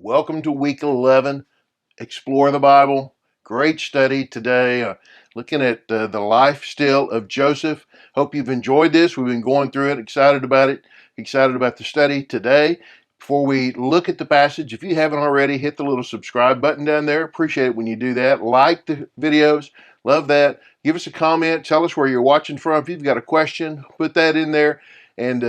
Welcome to week 11, Explore the Bible. Great study today, looking at the life still of Joseph. Hope you've enjoyed this. We've been going through it, excited about the study today. Before we look at the passage, if you haven't already, hit the little subscribe button down there. Appreciate it when you do that. Like the videos, love that. Give us a comment, tell us where you're watching from. If you've got a question, put that in there. And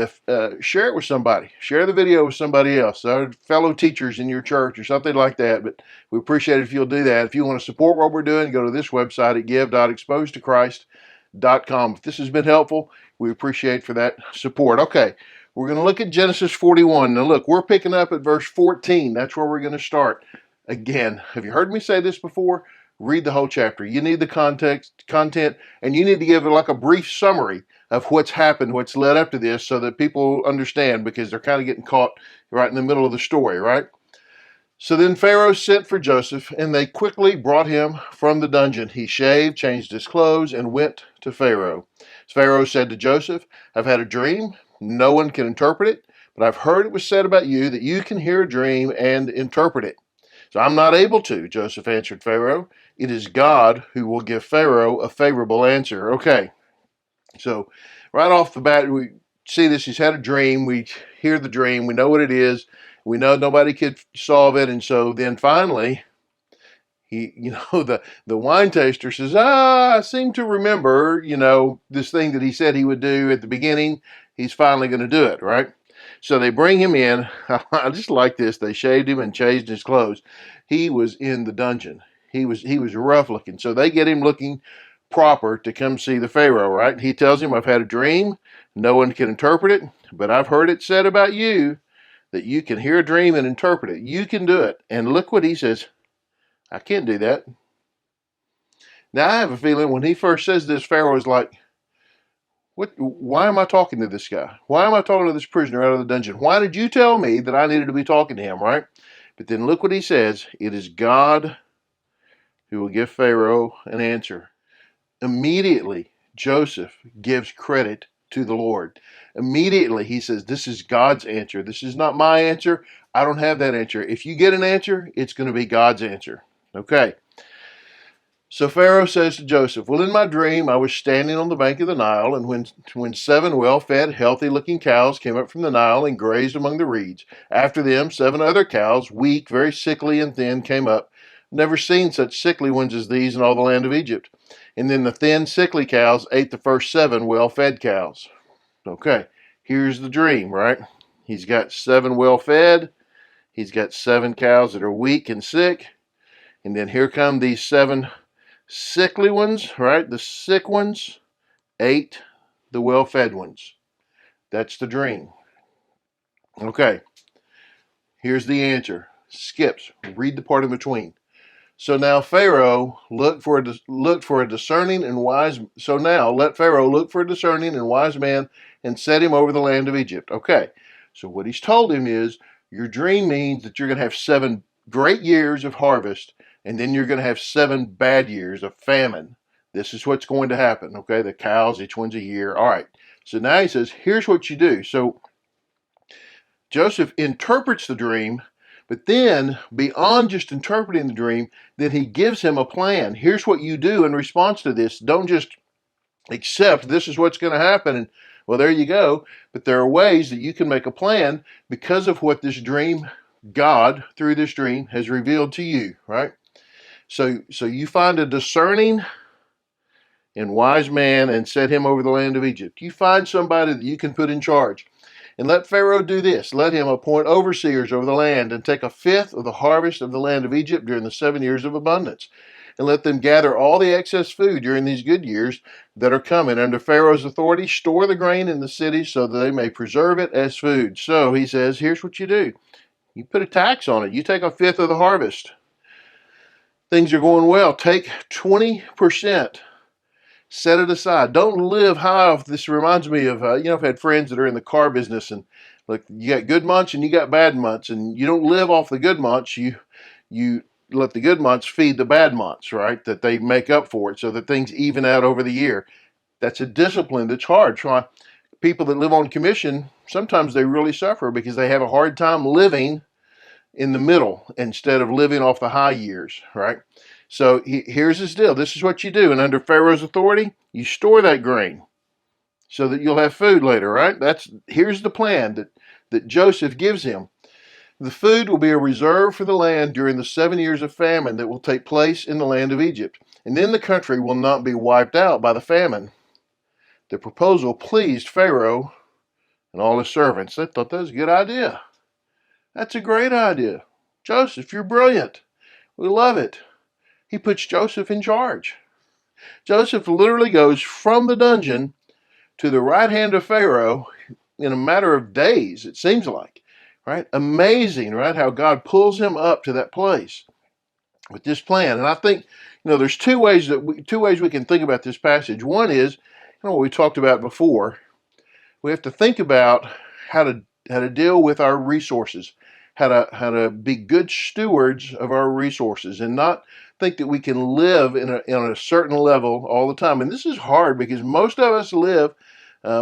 share it with somebody. Share the video with somebody else, our fellow teachers in your church or something like that. But we appreciate it if you'll do that. If you want to support what we're doing, go to this website at give.exposedtochrist.com. If this has been helpful, we appreciate for that support. Okay, we're going to look at Genesis 41. Now look, we're picking up at verse 14. That's where we're going to start. Again, have you heard me say this before? Read the whole chapter. You need the content, and you need to give like a brief summary of what's happened, what's led up to this, so that people understand, because they're kind of getting caught right in the middle of the story, right? So then Pharaoh sent for Joseph, and they quickly brought him from the dungeon. He shaved, changed his clothes, and went to Pharaoh. Pharaoh said to Joseph, I've had a dream. No one can interpret it, but I've heard it was said about you that you can hear a dream and interpret it. So I'm not able to, Joseph answered Pharaoh. It is God who will give Pharaoh a favorable answer. Okay, so right off the bat, we see this. He's had a dream. We hear the dream. We know what it is. We know nobody could solve it. And so then finally, the wine taster says, I seem to remember, this thing that he said he would do at the beginning. He's finally going to do it, right? So they bring him in. I just like this. They shaved him and changed his clothes. He was in the dungeon. He was rough looking. So they get him looking proper to come see the Pharaoh, right? He tells him, I've had a dream. No one can interpret it, but I've heard it said about you that you can hear a dream and interpret it. You can do it. And look what he says. I can't do that. Now I have a feeling when he first says this, Pharaoh is like, why am I talking to this guy? Why am I talking to this prisoner out of the dungeon? Why did you tell me that I needed to be talking to him, right? But then look what he says. It is God who will give Pharaoh an answer. Immediately, Joseph gives credit to the Lord. Immediately, he says, this is God's answer. This is not my answer. I don't have that answer. If you get an answer, it's going to be God's answer. Okay. So Pharaoh says to Joseph, well, in my dream, I was standing on the bank of the Nile, and when 7 well-fed, healthy-looking cows came up from the Nile and grazed among the reeds. After them, 7 other cows, weak, very sickly and thin, came up. Never seen such sickly ones as these in all the land of Egypt. And then the thin, sickly cows ate the first 7 well-fed cows. Okay, here's the dream, right? He's got 7 well-fed. He's got 7 cows that are weak and sick. And then here come these 7 sickly ones, right? The sick ones ate the well-fed ones. That's the dream. Okay, here's the answer. Skips. Read the part in between. So now Pharaoh looked for a discerning and wise. So now let Pharaoh look for a discerning and wise man and set him over the land of Egypt. Okay, so what he's told him is your dream means that you're going to have 7 great years of harvest, and then you're going to have 7 bad years of famine. This is what's going to happen. Okay, the cows, each one's a year. All right. So now he says, here's what you do. So Joseph interprets the dream. But then, beyond just interpreting the dream, then he gives him a plan. Here's what you do in response to this. Don't just accept this is what's going to happen, and well, there you go. But there are ways that you can make a plan because of what this dream, God, through this dream, has revealed to you, right? So you find a discerning and wise man and set him over the land of Egypt. You find somebody that you can put in charge. And let Pharaoh do this. Let him appoint overseers over the land and take 1/5 of the harvest of the land of Egypt during the 7 years of abundance. And let them gather all the excess food during these good years that are coming. Under Pharaoh's authority, store the grain in the cities so that they may preserve it as food. So he says, here's what you do. You put a tax on it. You take 1/5 of the harvest. Things are going well. Take 20%. Set it aside. Don't live high off. This reminds me of, I've had friends that are in the car business, and like you got good months and you got bad months, and you don't live off the good months. You let the good months feed the bad months, right? That they make up for it so that things even out over the year. That's a discipline that's hard. People that live on commission, sometimes they really suffer because they have a hard time living in the middle instead of living off the high years, right? So here's his deal. This is what you do. And under Pharaoh's authority, you store that grain so that you'll have food later, right? Here's the plan that Joseph gives him. The food will be a reserve for the land during the 7 years of famine that will take place in the land of Egypt. And then the country will not be wiped out by the famine. The proposal pleased Pharaoh and all his servants. They thought that was a good idea. That's a great idea. Joseph, you're brilliant. We love it. He puts Joseph in charge. Joseph literally goes from the dungeon to the right hand of Pharaoh in a matter of days, it seems like. Right? Amazing, right? How God pulls him up to that place with this plan. And I think, there's two ways we can think about this passage. One is, what we talked about before. We have to think about how to deal with our resources, how to be good stewards of our resources, and not think that we can live in a certain level all the time. And this is hard because most of us live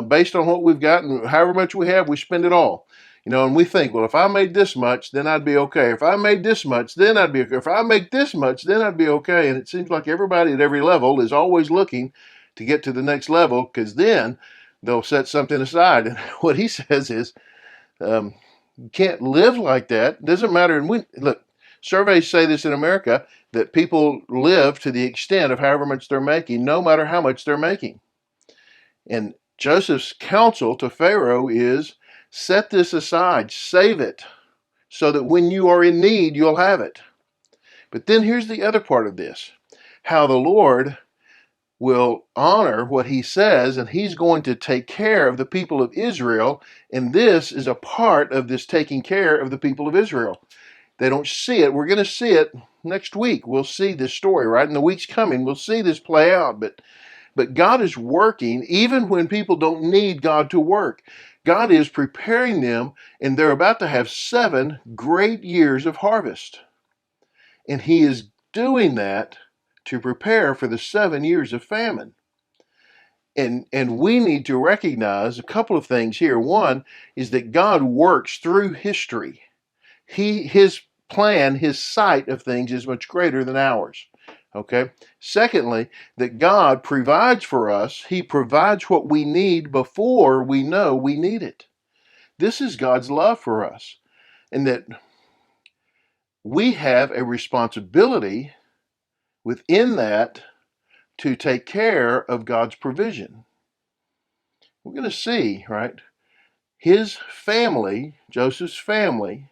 based on what we've got, and however much we have, we spend it all. And we think, well, if I made this much, then I'd be okay. If I made this much, then I'd be okay. If I make this much, then I'd be okay. And it seems like everybody at every level is always looking to get to the next level, because then they'll set something aside. And what he says is, you can't live like that. It doesn't matter. And look, surveys say this in America, that people live to the extent of however much they're making, no matter how much they're making. And Joseph's counsel to Pharaoh is, set this aside, save it, so that when you are in need, you'll have it. But then here's the other part of this, how the Lord will honor what he says, and he's going to take care of the people of Israel, and this is a part of this taking care of the people of Israel. They don't see it. We're going to see it next week. We'll see this story, right? In the weeks coming, we'll see this play out, but God is working even when people don't need God to work. God is preparing them, and they're about to have 7 great years of harvest. And he is doing that to prepare for the 7 years of famine. And we need to recognize a couple of things here. One is that God works through history. His plan, his sight of things is much greater than ours. Okay. Secondly, that God provides for us. He provides what we need before we know we need it. This is God's love for us. And that we have a responsibility within that to take care of God's provision. We're going to see, right? His family, Joseph's family,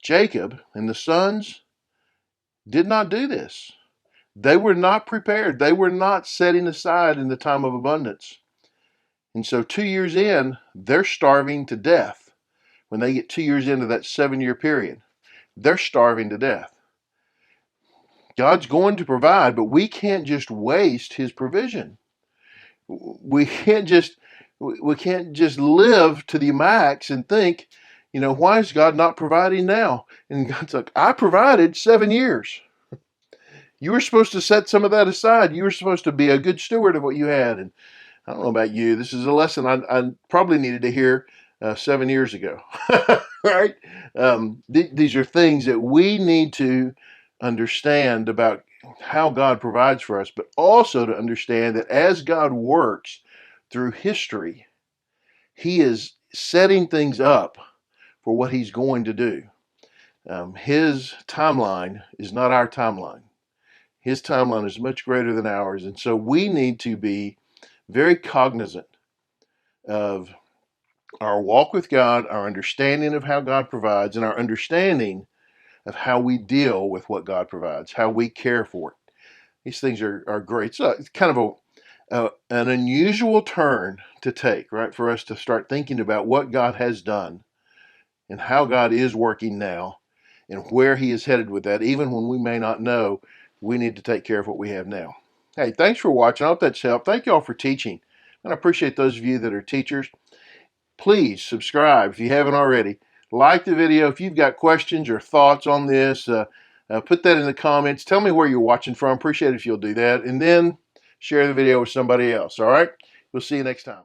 Jacob and the sons, did not do this. They were not prepared. They were not setting aside in the time of abundance. And so 2 years in, they're starving to death. When they get 2 years into that 7-year period, they're starving to death. God's going to provide, but we can't just waste his provision. We can't just live to the max and think, why is God not providing now? And God's like, I provided 7 years. You were supposed to set some of that aside. You were supposed to be a good steward of what you had. And I don't know about you. This is a lesson I probably needed to hear 7 years ago. Right? These are things that we need to understand about how God provides for us, but also to understand that as God works through history, he is setting things up for what he's going to do. His timeline is not our timeline. His timeline is much greater than ours. And so we need to be very cognizant of our walk with God, our understanding of how God provides, and our understanding of how we deal with what God provides, how we care for it. These things are great. So it's kind of an unusual turn to take, right, for us to start thinking about what God has done and how God is working now and where he is headed with that, even when we may not know. We need to take care of what we have now. Hey, thanks for watching. I hope that's helped. Thank you all for teaching. And I appreciate those of you that are teachers. Please subscribe if you haven't already. Like the video. If you've got questions or thoughts on this, put that in the comments. Tell me where you're watching from. Appreciate it if you'll do that. And then share the video with somebody else. All right? We'll see you next time.